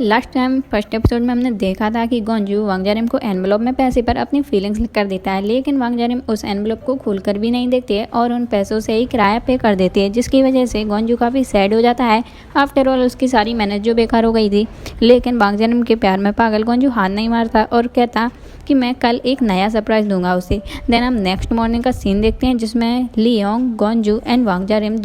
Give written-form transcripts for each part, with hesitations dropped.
Last time first episode में हमने देखा था कि गोंजू वांगजारिम को एनवलप में पैसे पर अपनी फीलिंग्स लिख कर देता है, लेकिन वांगजारिम उस एनवलप को खोलकर भी नहीं देखती है और उन पैसों से ही किराया पे कर देती है, जिसकी वजह से गोंजू काफ़ी सैड हो जाता है। आफ्टर ऑल उसकी सारी मेहनत जो बेकार हो गई थी, लेकिन वांगजारिम के प्यार में पागल गोंजू हाथ नहीं मारता और कहता कि मैं कल एक नया सरप्राइज़ दूंगा उसे। देन हम नेक्स्ट मॉर्निंग का सीन देखते हैं जिसमें लियोंग, गोंजू एंड वांगजारिम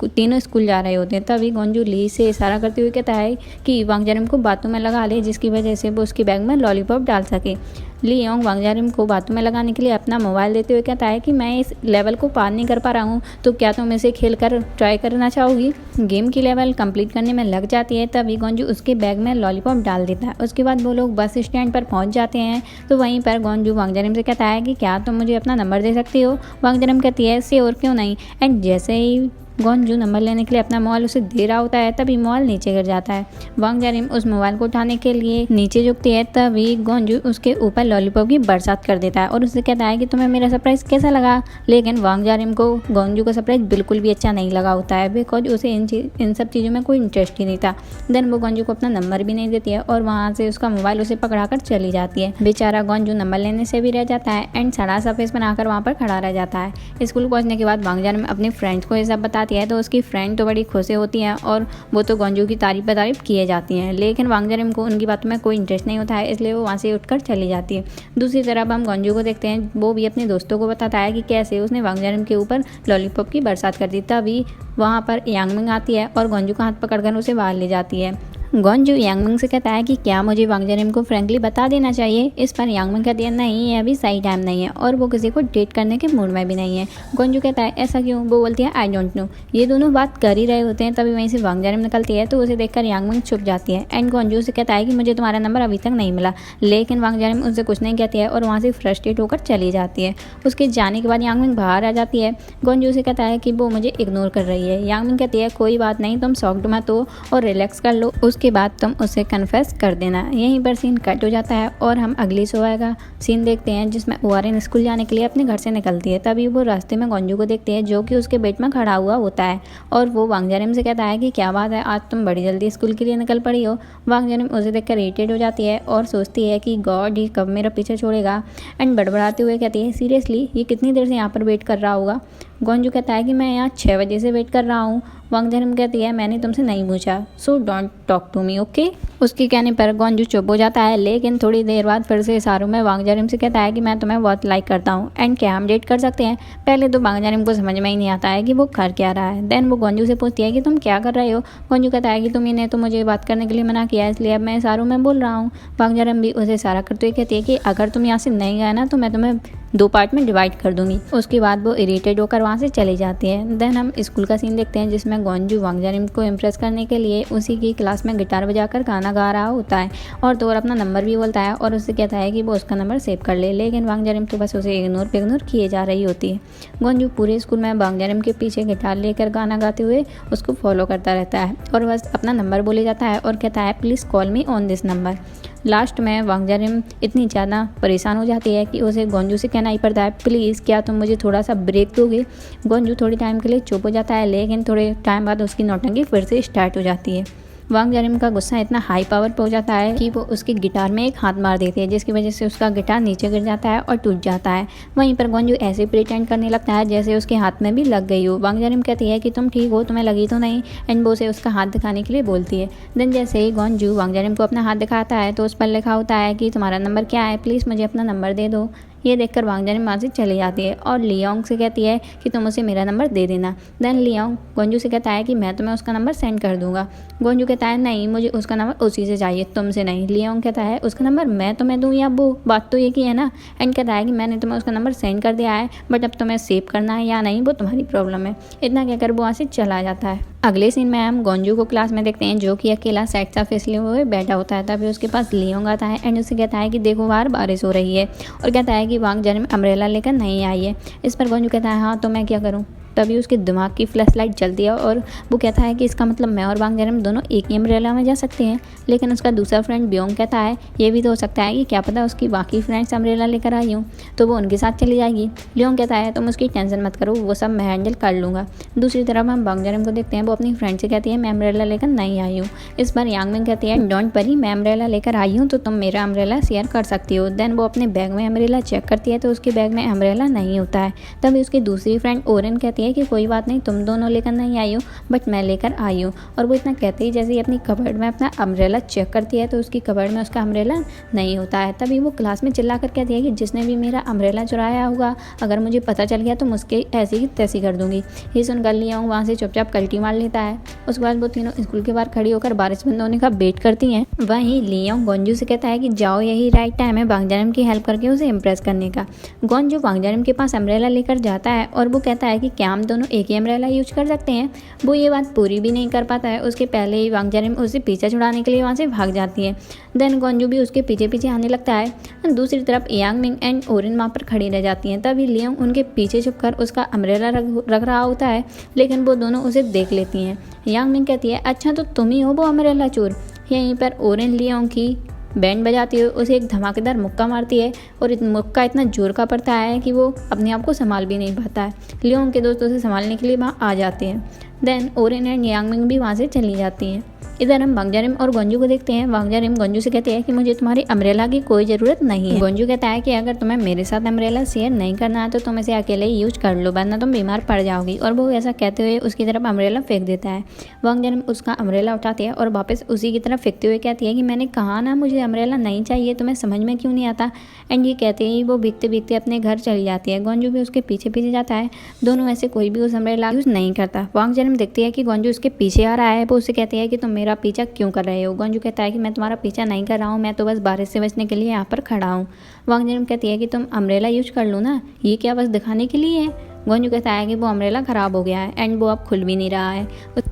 तीनों स्कूल जा रहे होते हैं। तभी गोंजू ली से इशारा करते हुए कहता है कि वांगजारिम को बातों में लगा ले, जिसकी वजह से वो उसकी बैग में लॉलीपॉप डाल सके। लियोंग वांगजारिम को बातों में लगाने के लिए अपना मोबाइल देते हुए कहता है कि मैं इस लेवल को पार नहीं कर पा रहा हूँ, तो क्या तुम इसे खेल कर ट्राई करना चाहोगी। गेम की लेवल कंप्लीट करने में लग जाती है, तभी गोंजू उसके बैग में लॉलीपॉप डाल देता है। उसके बाद वो लोग बस स्टैंड पर पहुँच जाते हैं, तो वहीं पर गोंजू वांगजारिम से कहता है कि क्या तुम मुझे अपना नंबर दे सकती हो। वांगजारिम कहती है ऐसे और क्यों नहीं। एंड जैसे ही गोंजू नंबर लेने के लिए अपना मोबाइल उसे दे रहा होता है, तभी मोबाइल नीचे गिर जाता है। वांगजारिम उस मोबाइल को उठाने के लिए नीचे झुकती है, तभी गोंजू उसके ऊपर लॉलीपॉप की बरसात कर देता है और उससे कहता है कि तुम्हें मेरा सरप्राइज़ कैसा लगा। लेकिन वांगजारिम को गोंजू का सरप्राइज़ बिल्कुल भी अच्छा नहीं लगा होता है, बिकॉज उसे इन सब चीज़ों में कोई इंटरेस्ट ही नहीं था। देन वो गोंजू को अपना नंबर भी नहीं देती है और वहाँ से उसका मोबाइल उसे पकड़ा कर चली जाती है। बेचारा गोंजू नंबर लेने से भी रह जाता है एंड सड़ा सा फेस बनाकर वहाँ पर खड़ा रह जाता है। स्कूल पहुँचने के बाद वांगजारिम अपने फ्रेंड्स को ये सब बताती है, तो उसकी फ्रेंड तो बड़ी खुश होती हैं और वो तो गोंजू की तारीफ किए जाती हैं, लेकिन वांगजारिम को उनकी बातों में कोई इंटरेस्ट नहीं होता है, इसलिए वो वहाँ से उठकर चली जाती है। दूसरी तरफ हम गोंजू को देखते हैं, वो भी अपने दोस्तों को बताता है कि कैसे उसने वांगजारिम के ऊपर लॉलीपॉप की बरसात कर दी। तभी वहाँ पर यांगमिंग आती है और गोंजू का हाथ पकड़कर उसे बाहर ले जाती है। गोंजू यांगमिंग से कहता है कि क्या मुझे वांगजारिम को फ्रेंकली बता देना चाहिए। इस पर यांगमिंग कहती है नहीं, ये अभी सही टाइम नहीं है और वो किसी को डेट करने के मूड में भी नहीं है। गोंजू कहता है ऐसा क्यों। वो बोलती है आई डोंट नो। ये दोनों बात कर ही रहे होते हैं, तभी वहीं से वांगजारिम निकलती है, तो उसे देखकर यांगमिंग चुप जाती है एंड गोंजू से कहता है कि मुझे तुम्हारा नंबर अभी तक नहीं मिला, लेकिन वांगजारिम उससे कुछ नहीं कहती है और वहाँ से फ्रस्ट्रेट होकर चली जाती है। उसके जाने के बाद यांगमिंग बाहर आ जाती है। गोंजू से कहता है कि वो मुझे इग्नोर कर रही है। यांगमिंग कहती है कोई बात नहीं, तुम शॉक्ड मत हो और रिलैक्स कर लो, उसके बाद तुम उसे कन्फेस कर देना। यहीं पर सीन कट हो जाता है और हम अगली सुबह का सीन देखते हैं जिसमें ओआरएन स्कूल जाने के लिए अपने घर से निकलती है। तभी वो रास्ते में गोंजू को देखती है जो कि उसके बेड में खड़ा हुआ होता है और वो वांगजारिम से कहता है कि क्या बात है, आज तुम बड़ी जल्दी स्कूल के लिए निकल पड़ी हो। वांगजारिम उसे देखकर इरिटेट हो जाती है और सोचती है कि गॉड ही कब मेरा पीछे छोड़ेगा एंड बड़बड़ाते हुए कहती है सीरियसली ये कितनी देर से यहाँ पर वेट कर रहा होगा। गोंजू कहता है कि मैं यहाँ 6 बजे से वेट कर रहा हूँ। वांगजारिम कहती है मैंने तुमसे नहीं पूछा, so don't talk to me okay. उसके कहने पर गोंजू चुप हो जाता है, लेकिन थोड़ी देर बाद फिर से इशारों में वांगजारिम से कहता है कि मैं तुम्हें बहुत लाइक करता हूँ एंड क्या हम डेट कर सकते हैं। पहले तो वांगजारिम को समझ में ही नहीं आता है कि वो कर क्या रहा है। देन वो गोंजू से पूछती है कि तुम क्या कर रहे हो। गोंजू कहता है कि तुमने तो मुझे बात करने के लिए मना किया, इसलिए अब मैं इशारों में बोल रहा हूँ। वांगजारिम भी उसे इशारा करते हुए कहती है कि अगर तुम यहाँ से नहीं गए ना तो मैं तुम्हें 2 पार्ट में डिवाइड कर दूंगी। उसके बाद वो इरिटेट होकर वहाँ से चली जाती है। देन हम स्कूल का सीन देखते हैं जिसमें गोंजू वांगजारिम को इम्प्रेस करने के लिए उसी की क्लास में गिटार बजाकर गाना गा रहा होता है और तो और अपना नंबर भी बोलता है और उससे कहता है कि वो उसका नंबर सेव कर ले, लेकिन वांगजारिम तो बस उसे इग्नोर किए जा रही होती है। गोंजू पूरे स्कूल में वांगजारिम के पीछे गिटार लेकर गाना गाते हुए उसको फॉलो करता रहता है और बस अपना नंबर बोले जाता है और कहता है please call me on this number. Last में वांगजारिम इतनी ज़्यादा परेशान हो जाती है कि उसे गोंजू से कहना ही पड़ता है प्लीज़ क्या तुम मुझे थोड़ा सा ब्रेक दोगे। गोंजू थोड़ी टाइम के लिए चुप हो जाता है, लेकिन थोड़े टाइम बाद उसकी नौटंकी फिर से स्टार्ट हो जाती है। वांगजारिम का गुस्सा इतना हाई पावर पे हो जाता है कि वो उसकी गिटार में एक हाथ मार देती है, जिसकी वजह से उसका गिटार नीचे गिर जाता है और टूट जाता है। वहीं पर गोंजू ऐसे प्रिटेंड करने लगता है जैसे उसके हाथ में भी लग गई हो। वांगजारिम कहती है कि तुम ठीक हो, तुम्हें लगी तो नहीं एंड वो उसे उसका हाथ दिखाने के लिए बोलती है। देन जैसे ही गोंजू वांगजारिम को अपना हाथ दिखाता है तो उस पर लिखा होता है कि तुम्हारा नंबर क्या है, प्लीज़ मुझे अपना नंबर दे दो। ये देखकर वांगजारिम वहाँ से चली जाती है और लियोंग से कहती है कि तुम उसे मेरा नंबर दे देना। देन लियोंग गोंजू से कहता है कि मैं तुम्हें उसका नंबर सेंड कर दूंगा। गोंजू कहता है नहीं, मुझे उसका नंबर उसी से चाहिए, तुमसे नहीं। लियोंग कहता है उसका नंबर मैं तुम्हें दूँ या वो, बात तो एक ही है ना। एंड कहता है कि मैंने तुम्हें उसका नंबर सेंड कर दिया है, बट अब तुम्हें सेव करना है या नहीं वो तुम्हारी प्रॉब्लम है। इतना कहकर वो वहाँ से चला जाता है। अगले सीन में हम गोंजू को क्लास में देखते हैं जो कि अकेला सेट सा फेस लिए हुए बैठा होता है। तभी उसके पास लियोंग आता है एंड उसे कहता है कि देखो बाहर बारिश हो रही है और कहता है कि वांगजारिम अम्ब्रेला लेकर नहीं आई है। इस पर गोंजू कहता है हाँ तो मैं क्या करूँ। तभी उसके दिमाग की फ्लैश लाइट जलती है और वो कहता है कि इसका मतलब मैं और वांग जरम दोनों एक ही अम्ब्रेला में जा सकते हैं। लेकिन उसका दूसरा फ्रेंड ब्योंग कहता है ये भी तो हो सकता है कि क्या पता उसकी बाकी फ्रेंड्स अम्ब्रेला लेकर आई हूँ तो वो उनके साथ चली जाएगी। लियोंग कहता है तुम उसकी टेंशन मत करो, वो सब मैं हैंडल कर लूँगा। दूसरी तरफ हम वांग जरम को देखते हैं, वो अपनी फ्रेंड से कहती है मैं अम्ब्रेला लेकर नहीं आई हूँ। इस बार यांग मिंग कहती है डोंट वरी, मैं अम्ब्रेला लेकर आई हूँ तो तुम मेरा अम्ब्रेला शेयर कर सकती हो। देन वो अपने बैग में अम्ब्रेला चेक करती है तो उसके बैग में अम्ब्रेला नहीं होता है। तभी उसकी दूसरी फ्रेंड ओरेन कहती है कि कोई बात नहीं, तुम दोनों लेकर नहीं आई हो बट मैं लेकर आई हूँ। और वो इतना कहते ही जैसे ही अपनी कबर्ड में अपना अम्ब्रेला चेक करती है तो उसकी कबर्ड में उसका अम्ब्रेला नहीं होता है। तभी वो क्लास में चिल्लाकर कहती है कि जिसने भी मेरा अम्ब्रेला चुराया होगा अगर मुझे पता चल गया तो मुझके ऐसी ही तैसी कर दूंगी। ये सुनकर लियोंग वहाँ से चुपचाप कल्टी मार लेता है। उसके बाद वो तीनों स्कूल के बाहर खड़ी होकर बारिश बंद होने का वेट करती हैं। वहीं लियोंग गोंजू से कहता है कि जाओ यही राइट टाइम है वांग जरम की हेल्प करके उसे इम्प्रेस करने का। गोंजू वांग जरम के पास अम्ब्रेला लेकर जाता है और वो कहता है कि क्या हम दोनों एक ही अम्ब्रेला यूज कर सकते हैं। वो ये बात पूरी भी नहीं कर पाता है, उसके पहले ही वांग जरम उसे पीछे छुड़ाने के लिए वहाँ से भाग जाती है। देन गोंजू भी उसके पीछे पीछे आने लगता है। दूसरी तरफ यांग मिंग एंड ओरिन वहाँ पर खड़ी रह जाती हैं। तभी लियोंग उनके पीछे छुपकर उसका अम्ब्रेला रख रहा होता है लेकिन वो दोनों उसे देख लेती हैं। यांग मिंग कहती है अच्छा तो तुम ही हो वो अम्ब्रेला चोर। यहीं पर ओरिन लियोंग की बैंड बजाती हुई उसे एक धमाकेदार मुक्का मारती है और मुक्का इतना जोर का पड़ता है कि वो अपने आप को संभाल भी नहीं पाता है। लियोंग के दोस्त उसे संभालने के लिए वहाँ आ जाते हैं। देन ओरिन एंड यांग मिंग भी वहाँ से चली जाती हैं। इधर हम वांग जरम और गोंजू को देखते हैं। वांग जरम गोंजू से कहते हैं कि मुझे तुम्हारी अम्ब्रेला की कोई ज़रूरत नहीं है। गोंजू कहता है कि अगर तुम्हें मेरे साथ अम्ब्रेला शेयर नहीं करना है तो तुम इसे अकेले ही यूज कर लो वरना तुम बीमार पड़ जाओगी। और वो ऐसा कहते हुए उसकी तरफ अम्ब्रेला फेंक देता है। वांग जरम उसका अम्ब्रेला उठाती है और वापस उसी की तरफ फेंकते हुए कहती है कि मैंने कहा ना मुझे अम्ब्रेला नहीं चाहिए, तुम्हें समझ में क्यों नहीं आता। एंड ये कहते ही वो भीगते भीगते अपने घर चली जाती है। गोंजू भी उसके पीछे पीछे जाता है। दोनों ऐसे कोई भी उस अम्ब्रेला यूज नहीं करता। वांग जरम देखती है कि गोंजू उसके पीछे आ रहा है। वो उससे कहती है कि तुम मेरा पीछा क्यों कर रहे हो। गोंजू कहता है कि मैं तुम्हारा पीछा नहीं कर रहा हूँ, मैं तो बस बारिश से बचने के लिए यहाँ पर खड़ा हूँ। वांग जरम कहती है कि तुम अम्ब्रेला यूज कर लो ना, ये क्या बस दिखाने के लिए है। गोंजू कहता है कि वो अम्ब्रेला ख़राब हो गया है एंड वो अब खुल भी नहीं रहा है।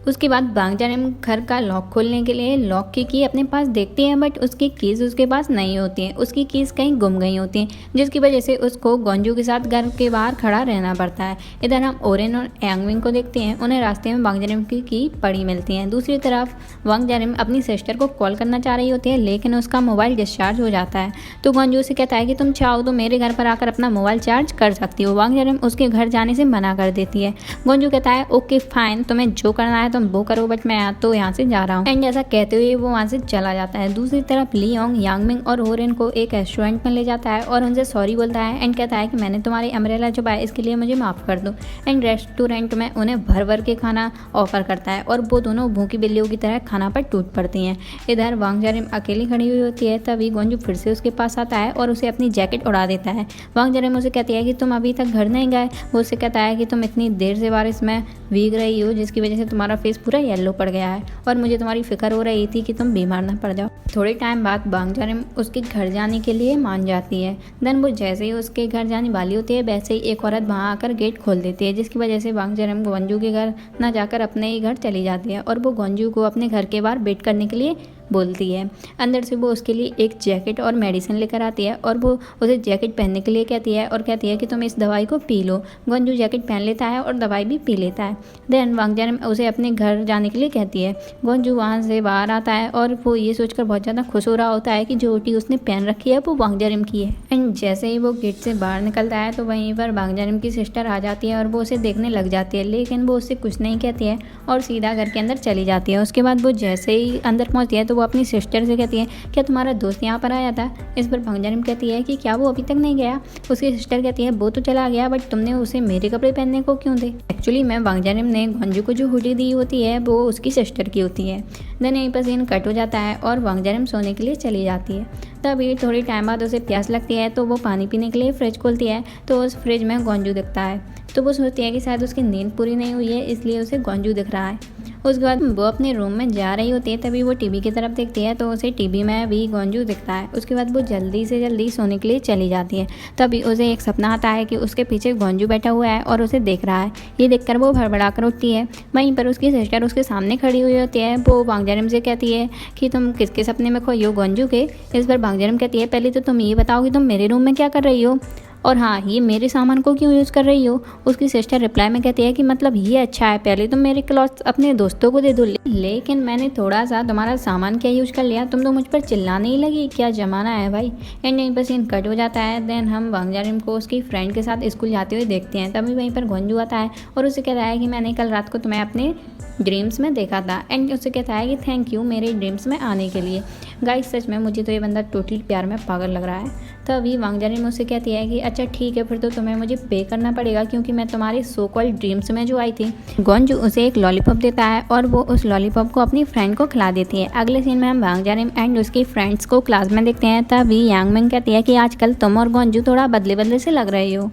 उसके बाद वांग जरम घर का लॉक खोलने के लिए लॉक की की अपने पास देखती है बट उसकी कीज़ उसके पास नहीं होती हैं। उसकी कीज़ कहीं गुम गई होती हैं जिसकी वजह से उसको गोंजू के साथ घर के बाहर खड़ा रहना पड़ता है। इधर हम ओरेन और यांग मिंग को देखते हैं। उन्हें रास्ते में वांग जरम की पड़ी मिलती हैं। दूसरी तरफ वांग जरम अपनी सिस्टर को कॉल करना चाह रही होती है लेकिन उसका मोबाइल डिस्चार्ज हो जाता है। तो गोंजू से कहता है कि तुम चाहो तो मेरे घर पर आकर अपना मोबाइल चार्ज कर सकती हो। वांग जरम उसके घर जाने से मना कर देती है। गोंजू कहता है ओके फाइन, तुम्हें जो करना है तुम वो करो बट मैं यहाँ से जा रहा हूँ। एंड ऐसा कहते हुए वो वहाँ से चला जाता है। दूसरी तरफ लियोंग यांग मिंग और ओरेन को एक रेस्टोरेंट में ले जाता है और उनसे सॉरी बोलता है एंड कहता है कि मैंने तुम्हारी अम्ब्रेला छुपाया इसके लिए मुझे माफ़ कर दो। एंड रेस्टोरेंट में उन्हें भर भर के खाना ऑफर करता है और वो दोनों भूखी बिल्लियों की तरह खाना पर टूट पड़ती हैं। इधर वांग जरम अकेली खड़ी हुई होती है। तभी गोंजू फिर से उसके पास आता है और उसे अपनी जैकेट उड़ा देता है। वांग जरम उसे कहती है कि तुम अभी तक घर नहीं गए। वो उसे कहता है कि तुम इतनी देर से बारिश में भीग रही हो जिसकी वजह से तुम्हारा फेस पूरा येलो पड़ गया है और मुझे तुम्हारी फिक्र हो रही थी कि तुम बीमार ना पड़ जाओ। थोड़े टाइम बाद वांग जरम उसके घर जाने के लिए मान जाती है। देन वो जैसे ही उसके घर जाने वाली होती है वैसे ही एक औरत वहाँ आकर गेट खोल देती है जिसकी वजह से वांग जरम गोंजू के घर ना जाकर अपने ही घर चली जाती है और वो गोंजू को अपने घर के बाहर वेट करने के लिए बोलती है। अंदर से वो उसके लिए एक जैकेट और मेडिसिन लेकर आती है और वो उसे जैकेट पहनने के लिए कहती है और कहती है कि तुम इस दवाई को पी लो। गोंजू जैकेट पहन लेता है और दवाई भी पी लेता है। देन वांग जरम उसे अपने घर जाने के लिए कहती है। गोंजू वहाँ से बाहर आता है और वो ये सोचकर बहुत ज़्यादा खुश हो रहा होता है कि जो ओटी उसने पहन रखी है वो वांग जरम की है। एंड जैसे ही वो गेट से बाहर निकलता है तो वहीं पर वांग जरम की सिस्टर आ जाती है और वो उसे देखने लग जाती है लेकिन वो उससे कुछ नहीं कहती है और सीधा घर के अंदर चली जाती है। उसके बाद वो जैसे ही अंदर पहुँचती है तो वो अपनी सिस्टर से कहती है क्या तुम्हारा दोस्त यहाँ पर आया था। इस पर वांग जरम कहती है कि क्या वो अभी तक नहीं गया। उसकी सिस्टर कहती है वो तो चला गया बट तुमने उसे मेरे कपड़े पहनने को क्यों दे। एक्चुअली मैं वांग जरम ने गोंजू को जो हुडी दी होती है वो उसकी सिस्टर की होती है। देन यहीं पर सीन कट हो जाता है और वांग जरम सोने के लिए चली जाती है। तभी थोड़ी टाइम बाद उसे प्यास लगती है तो वो पानी पीने के लिए फ्रिज खोलती है तो उस फ्रिज में गोंजू दिखता है। तो वो सोचती है कि शायद उसकी नींद पूरी नहीं हुई है इसलिए उसे गोंजू दिख रहा है। उसके बाद वो अपने रूम में जा रही होती है तभी वो टीवी की तरफ देखती है तो उसे टीवी में भी गोंजू दिखता है। उसके बाद वो जल्दी से जल्दी सोने के लिए चली जाती है। तभी उसे एक सपना आता है कि उसके पीछे गोंजू बैठा हुआ है और उसे देख रहा है। ये देखकर वो भड़बड़ा कर उठती है। वहीं पर उसकी सिस्टर उसके सामने खड़ी हुई होती है। वो वांग जरम से कहती है कि तुम किसके सपने में खोई हो गोंजू के। इस पर वांग जरम कहती है पहले तो तुम ये बताओ कि तुम मेरे रूम में क्या कर रही हो। और हाँ, ये मेरे सामान को क्यों यूज़ कर रही हो। उसकी सिस्टर रिप्लाई में कहती है कि मतलब ये अच्छा है, पहले तुम मेरे क्लॉथ्स अपने दोस्तों को दे दो, लेकिन मैंने थोड़ा सा तुम्हारा सामान क्या यूज़ कर लिया, तुम तो मुझ पर चिल्लाने ही लगी, क्या ज़माना है भाई। एंड यहीं पर सीन कट हो जाता है। देन हम वांगजारिम को उसकी फ्रेंड के साथ स्कूल जाते हुए देखते हैं। तभी वहीं पर गोंजू आता है और उसे कहता है कि मैंने कल रात को तुम्हें अपने ड्रीम्स में देखा था। एंड उसे कहता है कि थैंक यू मेरे ड्रीम्स में आने के लिए। गाइस सच में मुझे तो ये बंदा टोटली प्यार में पागल लग रहा है। तभी वांगजारिम मुझसे कहती है कि अच्छा ठीक है, फिर तो तुम्हें मुझे पे करना पड़ेगा क्योंकि मैं तुम्हारे सो कॉल्ड ड्रीम्स में जो आई थी। गोंजू उसे एक लॉलीपॉप देता है और वो उस लॉलीपॉप को अपनी फ्रेंड को खिला देती है। अगले सीन में हम वांगजारिम एंड उसकी फ्रेंड्स को क्लास में देखते हैं। तभी यांगमिंग कहती है कि आजकल तुम और गोंजू थोड़ा बदले बदले से लग रहे हो।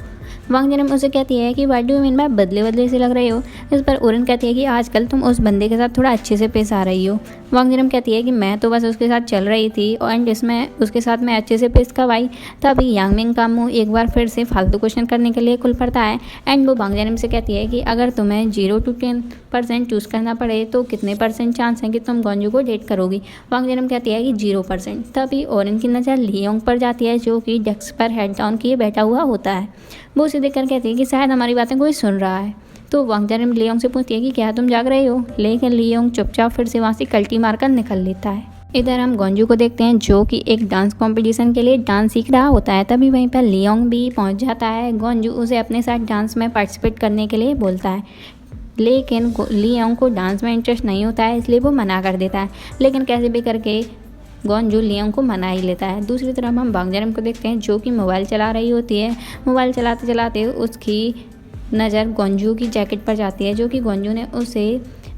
वांगजारिम उसे कहती है कि what do you mean by बदले बदले से लग रहे हो। इस पर ओरिन कहती है कि आजकल तुम उस बंदे के साथ थोड़ा अच्छे से पेश आ रही हो। वांगजारिम कहती है कि मैं तो बस उसके साथ चल रही थी एंड इसमें उसके साथ मैं अच्छे से पेश कब आई। तभी यांगमिंग का मुंह एक बार फिर से फालतू क्वेश्चन करने के लिए खुल पड़ता है। एंड वो वांगजारिम से कहती है कि अगर तुम्हें 0 to 10% चूज़ करना पड़े तो कितने % चांस है कि तुम गोंजू को डेट करोगी। वांगजारिम कहती है कि 0%। तभी ओरिन की नज़र लियोंग पर जाती है जो कि डेस्क पर हेड डाउन किए बैठा हुआ होता है। वो उसे देखकर कहती है कि शायद हमारी बातें कोई सुन रहा है। तो वांगजारिम लियोंग से पूछती है कि क्या तुम जाग रहे हो, लेकिन लियोंग चुपचाप फिर से वहाँ से कल्टी मारकर निकल लेता है। इधर हम गोंजू को देखते हैं जो कि एक डांस कंपटीशन के लिए डांस सीख रहा होता है। तभी वहीं पर लियोंग भी पहुंच जाता है। गोंजू उसे अपने साथ डांस में पार्टिसिपेट करने के लिए बोलता है, लेकिन लियोंग को डांस में इंटरेस्ट नहीं होता है, इसलिए वो मना कर देता है। लेकिन कैसे भी करके गोंजू लियोंग को मना ही लेता है। दूसरी तरफ हम वांगजारिम को देखते हैं जो कि मोबाइल चला रही होती है। मोबाइल चलाते चलाते उसकी नज़र गोंजू की जैकेट पर जाती है जो कि गोंजू ने उसे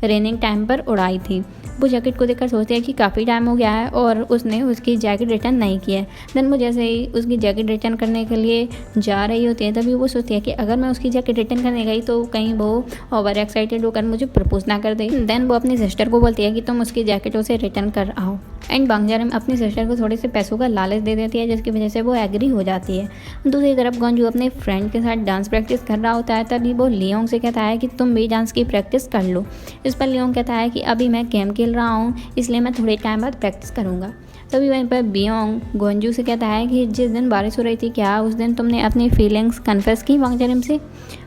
रेनिंग टाइम पर उड़ाई थी। वो जैकेट को देखकर सोचती है कि काफ़ी टाइम हो गया है और उसने उसकी जैकेट रिटर्न नहीं की है। देन वो जैसे ही उसकी जैकेट रिटर्न करने के लिए जा रही होती है तभी वो सोचती है कि अगर मैं उसकी जैकेट रिटर्न करने गई तो कहीं वो ओवर एक्साइटेड होकर मुझे प्रपोज ना कर दे। देन वो अपनी सिस्टर को बोलती है कि तुम उसकी जैकेट उसे रिटर्न कर आओ। एंड वांगजारिम अपनी सिस्टर को थोड़े से पैसों का लालच दे देती है जिसकी वजह से वो एग्री हो जाती है। दूसरी तरफ गोंजू अपने फ्रेंड के साथ डांस प्रैक्टिस कर रहा होता है। तभी वो लियोंग से कहता है कि तुम भी डांस की प्रैक्टिस कर लो। इस पर लियोंग कहता है कि अभी मैं गेम खेल रहा हूँ इसलिए मैं थोड़े टाइम बाद प्रैक्टिस करूँगा। तभी वहीं पर बियोंग गोंजू से कहता है कि जिस दिन बारिश हो रही थी क्या उस दिन तुमने अपनी फीलिंग्स कन्फेस की वांगजारिम से।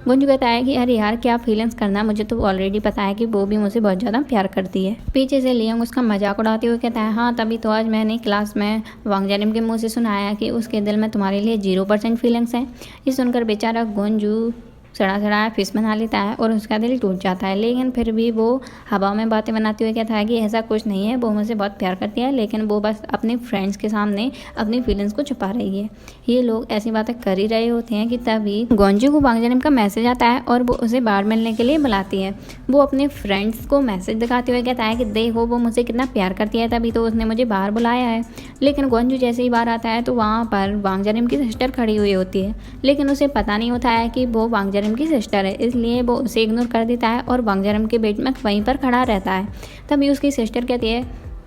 गोंजू कहता है कि अरे यार क्या फीलिंग्स करना, मुझे तो ऑलरेडी पता है कि वो भी मुझे बहुत ज़्यादा प्यार करती है। पीछे से लियोंग उसका मजाक उड़ाते हुए कहता है हाँ तभी तो आज मैंने क्लास में वांगजारिम के मुँह से सुनाया कि उसके दिल में तुम्हारे लिए 0% फीलिंग्स हैं। ये सुनकर बेचारा गोंजू सड़ा सड़ा फिश बना लेता है और उसका दिल टूट जाता है। लेकिन फिर भी वो हवा में बातें बनाते हुए कहता है कि ऐसा कुछ नहीं है, वो मुझसे बहुत प्यार करती है लेकिन वो बस अपने फ्रेंड्स के सामने अपनी फीलिंग्स को छुपा रही है। ये लोग ऐसी बातें कर ही रहे होते हैं कि तभी गोंजू को वांगजारिम का मैसेज आता है और वो उसे बाहर मिलने के लिए बुलाती है। वो अपने फ्रेंड्स को मैसेज दिखाते हुए कहता है कि देखो वो मुझसे कितना प्यार करती है, तभी तो उसने मुझे बाहर बुलाया है। लेकिन गोंजू जैसे ही बाहर आता है तो वहाँ पर वांगजारिम की सिस्टर खड़ी हुई होती है, लेकिन उसे पता नहीं होता है कि वो वांगजारिम की सिस्टर है, इसलिए वो उसे इग्नोर कर देता है और वांगजारिम के बेड में वहीं पर खड़ा रहता है। तभी उसकी सिस्टर कहती है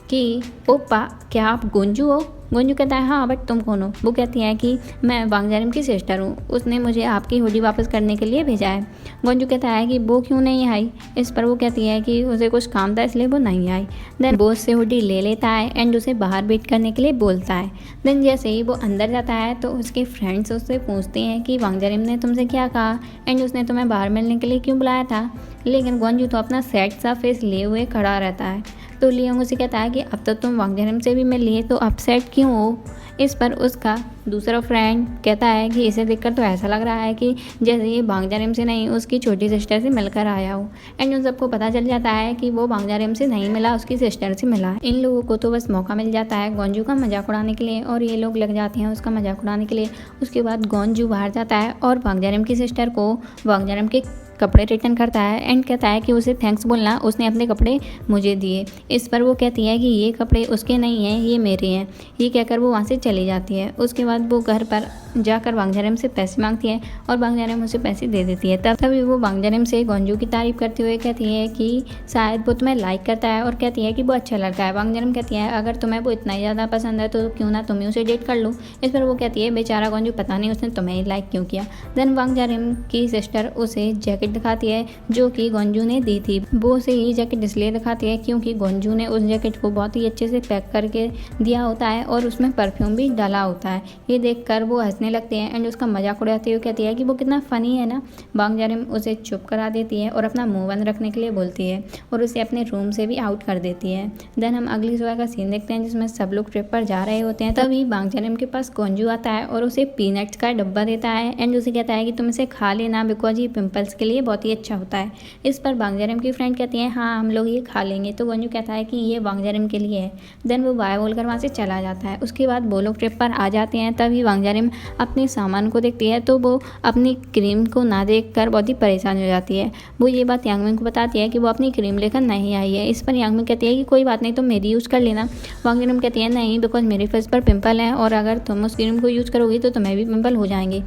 कि ओपा क्या आप गोंजू हो। गोंजू कहता है हाँ बट तुम कौन हो। वो कहती है कि मैं वांगजारिम की सिस्टर हूँ, उसने मुझे आपकी हुडी वापस करने के लिए भेजा है। गोंजू कहता है कि वो क्यों नहीं आई। इस पर वो कहती है कि उसे कुछ काम था इसलिए वो नहीं आई। देन वो उससे हुडी ले लेता है एंड उसे बाहर वेट करने के लिए बोलता है। देन जैसे ही वो अंदर जाता है तो उसके फ्रेंड्स उससे पूछते हैं कि वांगजारिम ने तुमसे क्या कहा एंड उसने तुम्हें बाहर मिलने के लिए क्यों बुलाया था। लेकिन गोंजू तो अपना सैड सा फेस लिए हुए खड़ा रहता है। तो लियोंग उसे कहता है कि अब तो तुम वांगजारिम से भी मिल लिए तो अपसेट क्यों हो। इस पर उसका दूसरा फ्रेंड कहता है कि इसे देखकर तो ऐसा लग रहा है कि जैसे ये वांगजारिम से नहीं उसकी छोटी सिस्टर से मिलकर आया हो। एंड उन सबको पता चल जाता है कि वो वांगजारिम से नहीं मिला, उसकी सिस्टर से मिला। इन लोगों को तो बस मौका मिल जाता है गोंजू का मजाक उड़ाने के लिए और ये लोग लग जाते हैं उसका मजाक उड़ाने के लिए। उसके बाद गोंजू बाहर जाता है और वांगजारिम की सिस्टर को वांगजारिम के कपड़े रिटर्न करता है एंड कहता है कि उसे थैंक्स बोलना, उसने अपने कपड़े मुझे दिए। इस पर वो कहती है कि ये कपड़े उसके नहीं हैं, ये मेरे हैं। ये कहकर वो वहाँ से चली जाती है। उसके बाद वो घर पर जाकर वांगजारिम से पैसे मांगती है और वांगजारिम उसे पैसे दे देती है। तभी वो वांगजारिम से गोंजू की तारीफ करते हुए कहती है कि शायद वो तुम्हें लाइक करता है और कहती है कि वो अच्छा लड़का है। वांगजारिम कहती है अगर तुम्हें वो इतना ही ज़्यादा पसंद है तो क्यों ना तुम ही उसे डेट कर लो। इस पर वो कहती है बेचारा गोंजू, पता नहीं उसने तुम्हें ही लाइक क्यों किया। देन वांगजारिम की सिस्टर उसे जैकेट दिखाती है जो कि गोंजू ने दी थी। वो उसे ये जैकेट इसलिए दिखाती है क्योंकि गोंजू ने उस जैकेट को बहुत ही अच्छे से पैक करके दिया होता है और उसमें परफ्यूम भी डाला होता है। ये देखकर वो हंसने हंसने लगते हैं एंड उसका मजाक उड़ाते हुए कहती है कि वो कितना फ़नी है ना। वांग जारिम उसे चुप करा देती है और अपना मुंह बंद रखने के लिए बोलती है और उसे अपने रूम से भी आउट कर देती है। देन हम अगली सुबह का सीन देखते हैं जिसमें सब लोग ट्रिप पर जा रहे होते हैं। तभी वांग जारिम के पास गोंजू आता है और उसे पीनट्स का डब्बा देता है एंड उसे कहता है कि तुम इसे खा लेना बिकॉज ये पिंपल्स के लिए बहुत ही अच्छा होता है। इस पर वांग जारिम की फ्रेंड कहती है हाँ हम लोग ये खा लेंगे, तो गोंजू कहता है कि ये वांग जारिम के लिए है। देन वो बाय बोलकर वहाँ से चला जाता है। उसके बाद वो लोग ट्रिप पर आ जाते हैं। तभी वांग जारिम अपने सामान को देखती है तो वो अपनी क्रीम को ना देखकर बहुत ही परेशान हो जाती है। वो ये बात यांगमिंग को बताती है कि वो अपनी क्रीम लेकर नहीं आई है। इस पर यांगमिंग कहती है कि कोई बात नहीं, तुम मेरी यूज़ कर लेना। वांग जारिम कहती है नहीं बिकॉज मेरे फेस पर पिंपल है और अगर तुम उस क्रीम को यूज़ करोगी तो तुम्हें भी पिंपल हो जाएंगे।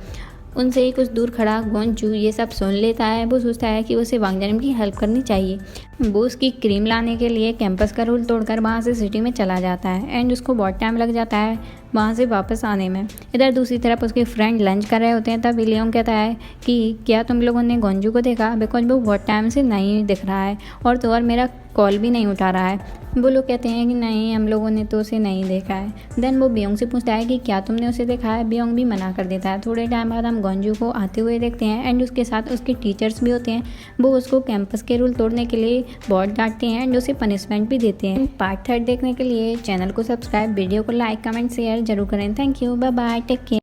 उनसे ही कुछ दूर खड़ा गोंजू ये सब सुन लेता है। वो सोचता है कि उसे वांग जारिम की हेल्प करनी चाहिए। वो उसकी क्रीम लाने के लिए कैंपस का रूल तोड़कर वहाँ से सिटी में चला जाता है एंड उसको बहुत टाइम लग जाता है वहाँ से वापस आने में। इधर दूसरी तरफ उसके फ्रेंड लंच कर रहे होते हैं। तब लियोंग कहता है कि क्या तुम लोगों ने गोंजू को देखा, बिकॉज वो बहुत टाइम से नहीं दिख रहा है और तो और मेरा कॉल भी नहीं उठा रहा है। वो लोग कहते हैं कि नहीं हम लोगों ने तो उसे नहीं देखा है। देन वो बियोंग से पूछता है कि क्या तुमने उसे देखा है। बियोंग भी मना कर देता है। थोड़े टाइम बाद हम गोंजू को आते हुए देखते हैं एंड उसके साथ उसके टीचर्स भी होते हैं। वो उसको कैंपस के रूल तोड़ने के लिए बहुत डांटते हैं एंड उसे पनिशमेंट भी देते हैं। पार्ट 3 देखने के लिए चैनल को सब्सक्राइब, वीडियो को लाइक, कमेंट, शेयर जरूर करें। Thank you, bye bye, take care.